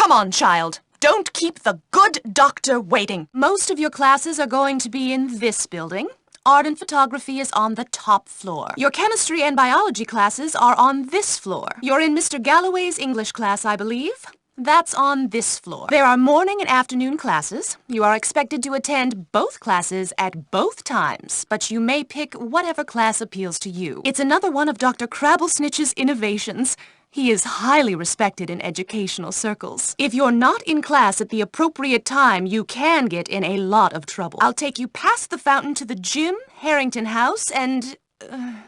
Come on, child. Don't keep the good doctor waiting. Most of your classes are going to be in this building. Art and photography is on the top floor. Your chemistry and biology classes are on this floor. You're in Mr. Galloway's English class, I believe. That's on this floor. There are morning and afternoon classes. You are expected to attend both classes at both times, but you may pick whatever class appeals to you. It's another one of Dr. Crabblesnitch's innovations. He is highly respected in educational circles. If you're not in class at the appropriate time, you can get in a lot of trouble. I'll take you past the fountain to the gym, Harrington House, and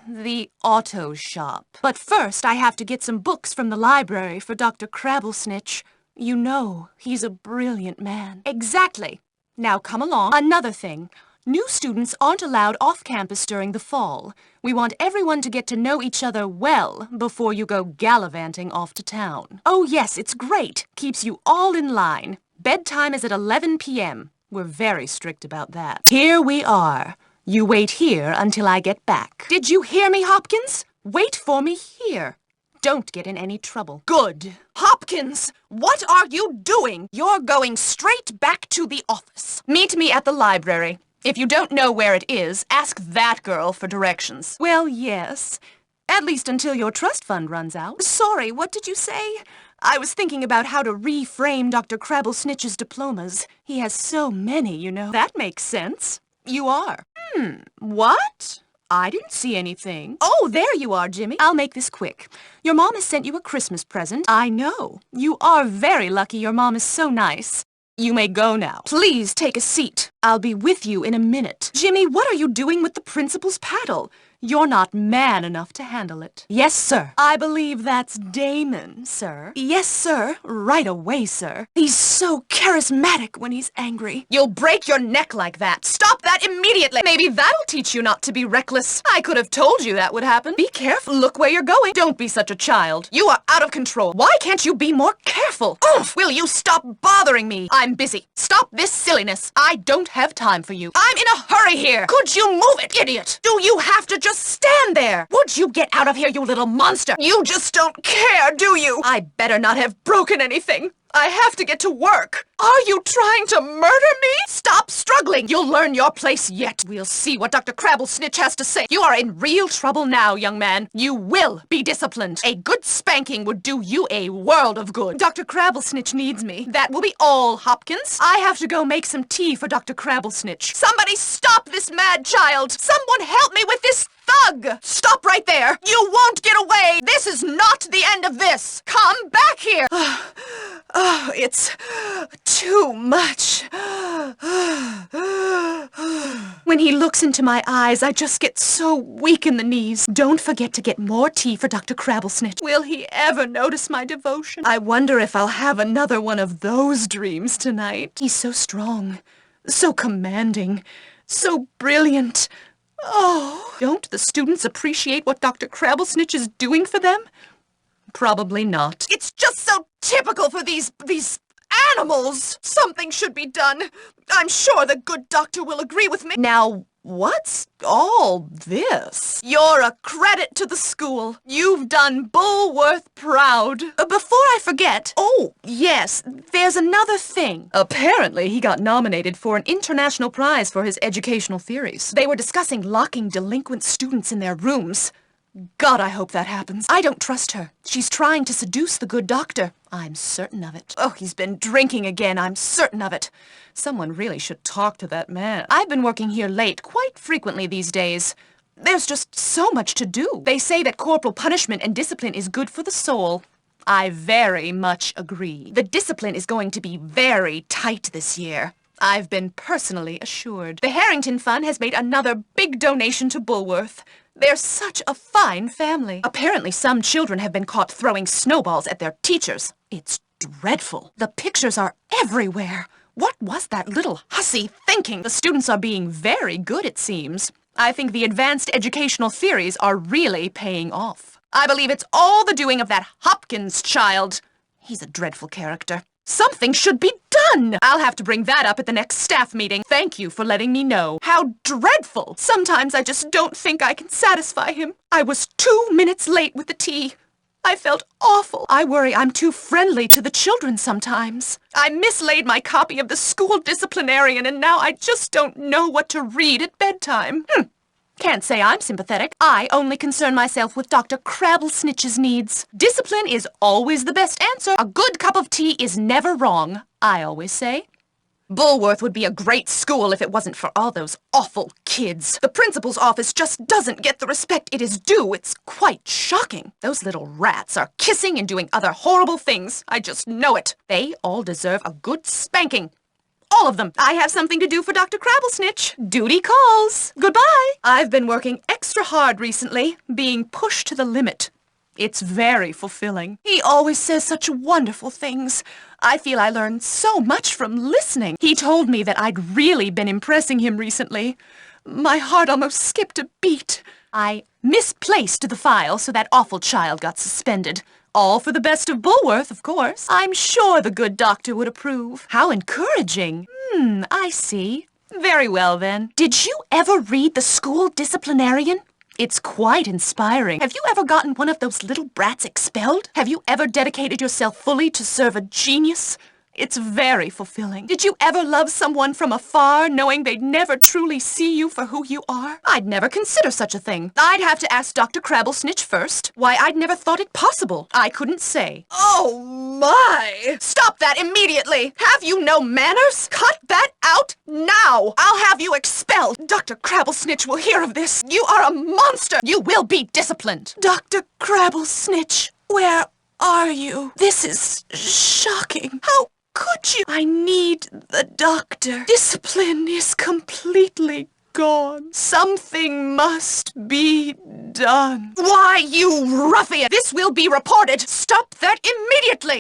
the auto shop. But first, I have to get some books from the library for Dr. Crabblesnitch. You know, he's a brilliant man. Exactly. Now come along. Another thing. New students aren't allowed off campus during the fall. We want everyone to get to know each other well before you go gallivanting off to town. Oh yes, it's great. Keeps you all in line. Bedtime is at 11 p.m. We're very strict about that. Here we are. You wait here until I get back. Did you hear me, Hopkins? Wait for me here. Don't get in any trouble. Good. Hopkins, what are you doing? You're going straight back to the office. Meet me at the library. If you don't know where it is, ask that girl for directions. Well, yes. At least until your trust fund runs out. Sorry, what did you say? I was thinking about how to reframe Dr. Crabblesnitch's diplomas. He has so many, you know. That makes sense. You are. What? I didn't see anything. Oh, there you are, Jimmy. I'll make this quick. Your mom has sent you a Christmas present. I know. You are very lucky your mom is so nice. You may go now. Please take a seat. I'll be with you in a minute. Jimmy, what are you doing with the principal's paddle? You're not man enough to handle it. Yes, sir. I believe that's Damon, sir. Yes, sir. Right away, sir. He's so charismatic when he's angry. You'll break your neck like that. Stop that immediately. Maybe that'll teach you not to be reckless. I could have told you that would happen. Be careful. Look where you're going. Don't be such a child. You are out of control. Why can't you be more careful? Oof! Will you stop bothering me? I'm busy. Stop this silliness. I don't have time for you. I'm in a hurry here. Could you move it, idiot? Do you have to just stand there? Would you get out of here, you little monster? You just don't care, do you? I better not have broken anything. I have to get to work. Are you trying to murder me? Stop struggling. You'll learn your place yet. We'll see what Dr. Crabblesnitch has to say. You are in real trouble now, young man. You will be disciplined. A good spanking would do you a world of good. Dr. Crabblesnitch needs me. That will be all, Hopkins. I have to go make some tea for Dr. Crabblesnitch. Somebody stop this mad child. Someone help me with this thug. Stop right there. You won't get away. This is not the end of this. Come back here. Oh, it's too much. When he looks into my eyes, I just get so weak in the knees. Don't forget to get more tea for Dr. Crabblesnitch. Will he ever notice my devotion? I wonder if I'll have another one of those dreams tonight. He's so strong, so commanding, so brilliant. Oh, don't the students appreciate what Dr. Crabblesnitch is doing for them? Probably not. It's just so typical for these animals. Something should be done. I'm sure the good doctor will agree with me. Now, what's all this? You're a credit to the school. You've done Bulworth proud. Before I forget, oh, yes, there's another thing. Apparently, he got nominated for an international prize for his educational theories. They were discussing locking delinquent students in their rooms. God, I hope that happens. I don't trust her. She's trying to seduce the good doctor. I'm certain of it. Oh, he's been drinking again. I'm certain of it. Someone really should talk to that man. I've been working here late quite frequently these days. There's just so much to do. They say that corporal punishment and discipline is good for the soul. I very much agree. The discipline is going to be very tight this year. I've been personally assured. The Harrington Fund has made another big donation to Bulworth. They're such a fine family. Apparently some children have been caught throwing snowballs at their teachers. It's dreadful. The pictures are everywhere. What was that little hussy thinking? The students are being very good, it seems. I think the advanced educational theories are really paying off. I believe it's all the doing of that Hopkins child. He's a dreadful character. Something should be done! I'll have to bring that up at the next staff meeting. Thank you for letting me know. How dreadful! Sometimes I just don't think I can satisfy him. I was 2 minutes late with the tea. I felt awful. I worry I'm too friendly to the children sometimes. I mislaid my copy of the school disciplinarian, and now I just don't know what to read at bedtime. Can't say I'm sympathetic. I only concern myself with Dr. Crabblesnitch's needs. Discipline is always the best answer. A good cup of tea is never wrong, I always say. Bulworth would be a great school if it wasn't for all those awful kids. The principal's office just doesn't get the respect it is due. It's quite shocking. Those little rats are kissing and doing other horrible things. I just know it. They all deserve a good spanking. All of them. I have something to do for Dr. Crabblesnitch. Duty calls. Goodbye. I've been working extra hard recently, being pushed to the limit. It's very fulfilling. He always says such wonderful things. I feel I learned so much from listening. He told me that I'd really been impressing him recently. My heart almost skipped a beat. I misplaced the file, so that awful child got suspended. All for the best of Bulworth, of course. I'm sure the good doctor would approve. How encouraging. I see. Very well, then. Did you ever read The School Disciplinarian? It's quite inspiring. Have you ever gotten one of those little brats expelled? Have you ever dedicated yourself fully to serve a genius? It's very fulfilling. Did you ever love someone from afar, knowing they'd never truly see you for who you are? I'd never consider such a thing. I'd have to ask Dr. Crabblesnitch first. Why, I'd never thought it possible. I couldn't say. Oh, my! Stop that immediately! Have you no manners? Cut that out now! I'll have you expelled! Dr. Crabblesnitch will hear of this. You are a monster! You will be disciplined! Dr. Crabblesnitch, where are you? This is shocking. How could you? I need the doctor. Discipline is completely gone. Something must be done. Why, you ruffian! This will be reported. Stop that immediately.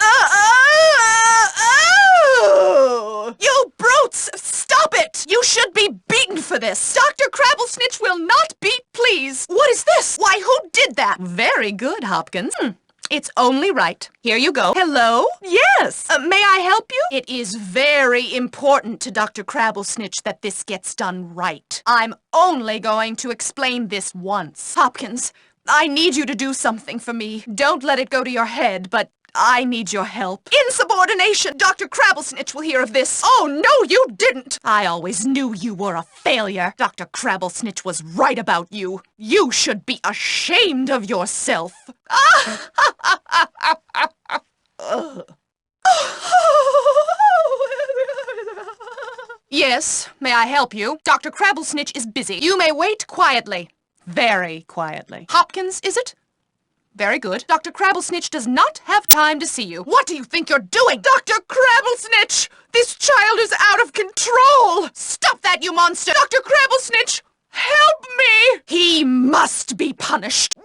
You brutes! Stop it! You should be beaten for this. Dr. Crabblesnitch will not be pleased. What is this? Why, who did that? Very good, Hopkins. It's only right. Here you go. Hello? Yes. May I help you? It is very important to Dr. Crabblesnitch that this gets done right. I'm only going to explain this once. Hopkins, I need you to do something for me. Don't let it go to your head, but I need your help. Insubordination! Dr. Crabblesnitch will hear of this. Oh, no, you didn't! I always knew you were a failure. Dr. Crabblesnitch was right about you. You should be ashamed of yourself. Yes, may I help you? Dr. Crabblesnitch is busy. You may wait quietly. Very quietly. Hopkins, is it? Very good. Dr. Crabblesnitch does not have time to see you. What do you think you're doing? Dr. Crabblesnitch! This child is out of control! Stop that, you monster! Dr. Crabblesnitch! Help me! He must be punished.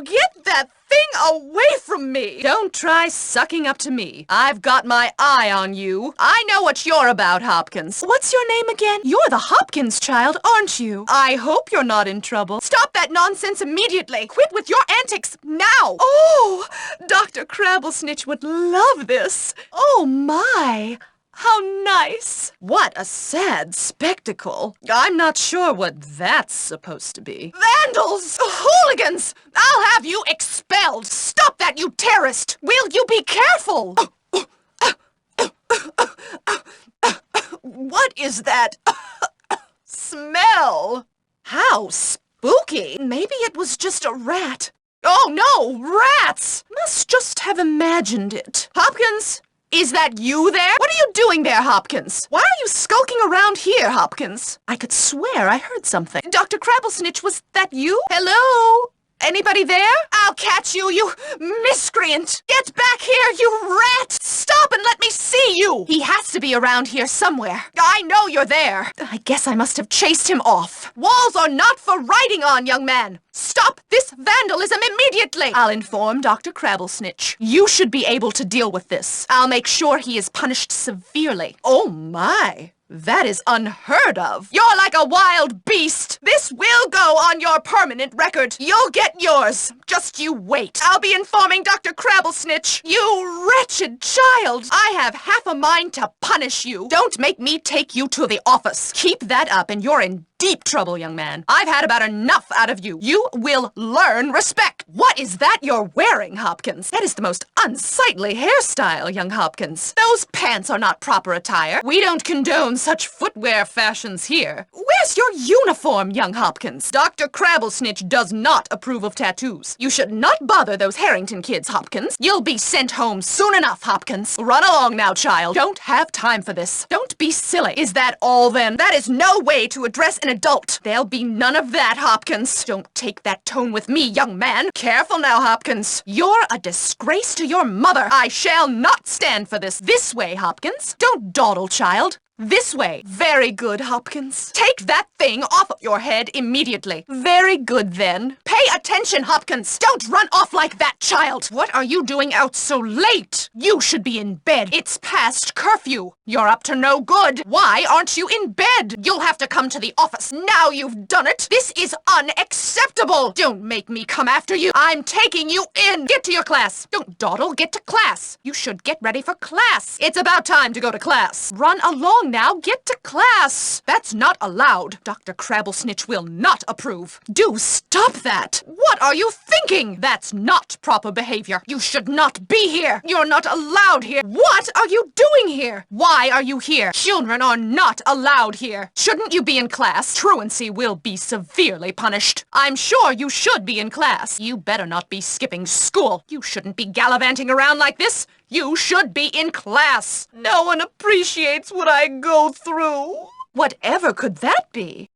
Get that thing away from me! Don't try sucking up to me. I've got my eye on you. I know what you're about, Hopkins. What's your name again? You're the Hopkins child, aren't you? I hope you're not in trouble. Stop that nonsense immediately. Quit with your antics now. Oh, Dr. Crabblesnitch would love this. Oh, my. How nice! What a sad spectacle. I'm not sure what that's supposed to be. Vandals! Hooligans! I'll have you expelled! Stop that, you terrorist! Will you be careful? What is that smell? How spooky! Maybe it was just a rat. Oh no, rats! Must just have imagined it. Hopkins! Is that you there? What are you doing there, Hopkins? Why are you skulking around here, Hopkins? I could swear I heard something. Dr. Crabblesnitch, was that you? Hello? Anybody there? I'll catch you, you miscreant! Get back here, you rat! Stop and let me see you! He has to be around here somewhere. I know you're there. I guess I must have chased him off. Walls are not for riding on, young man. Stop this vandalism immediately! I'll inform Dr. Crabblesnitch. You should be able to deal with this. I'll make sure he is punished severely. Oh my! That is unheard of. You're like a wild beast. This will go on your permanent record. You'll get yours. Just you wait. I'll be informing Dr. Crabblesnitch. You wretched child. I have half a mind to punish you. Don't make me take you to the office. Keep that up and you're in deep trouble, young man. I've had about enough out of you. You will learn respect. What is that you're wearing, Hopkins? That is the most unsightly hairstyle, young Hopkins. Those pants are not proper attire. We don't condone such footwear fashions here. Where's your uniform, young Hopkins? Dr. Crabblesnitch does not approve of tattoos. You should not bother those Harrington kids, Hopkins. You'll be sent home soon enough, Hopkins. Run along now, child. Don't have time for this. Don't be silly. Is that all, then? That is no way to address an adult. There'll be none of that, Hopkins. Don't take that tone with me, young man. Careful now, Hopkins. You're a disgrace to your mother. I shall not stand for this. This way, Hopkins. Don't dawdle, child. This way. Very good, Hopkins. Take that thing off of your head immediately. Very good, then. Pay attention, Hopkins. Don't run off like that, child. What are you doing out so late? You should be in bed. It's past curfew. You're up to no good. Why aren't you in bed? You'll have to come to the office. Now you've done it. This is unacceptable. Don't make me come after you. I'm taking you in. Get to your class. Don't dawdle. Get to class. You should get ready for class. It's about time to go to class. Run along now. Get to class. That's not allowed. Dr. Crabblesnitch will not approve. Do stop that. What are you thinking? That's not proper behavior. You should not be here. You're not allowed here. What are you doing here? Why are you here? Children are not allowed here. Shouldn't you be in class? Truancy will be severely punished. I'm sure you should be in class. You better not be skipping school. You shouldn't be gallivanting around like this. You should be in class. No one appreciates what I go through. Whatever could that be?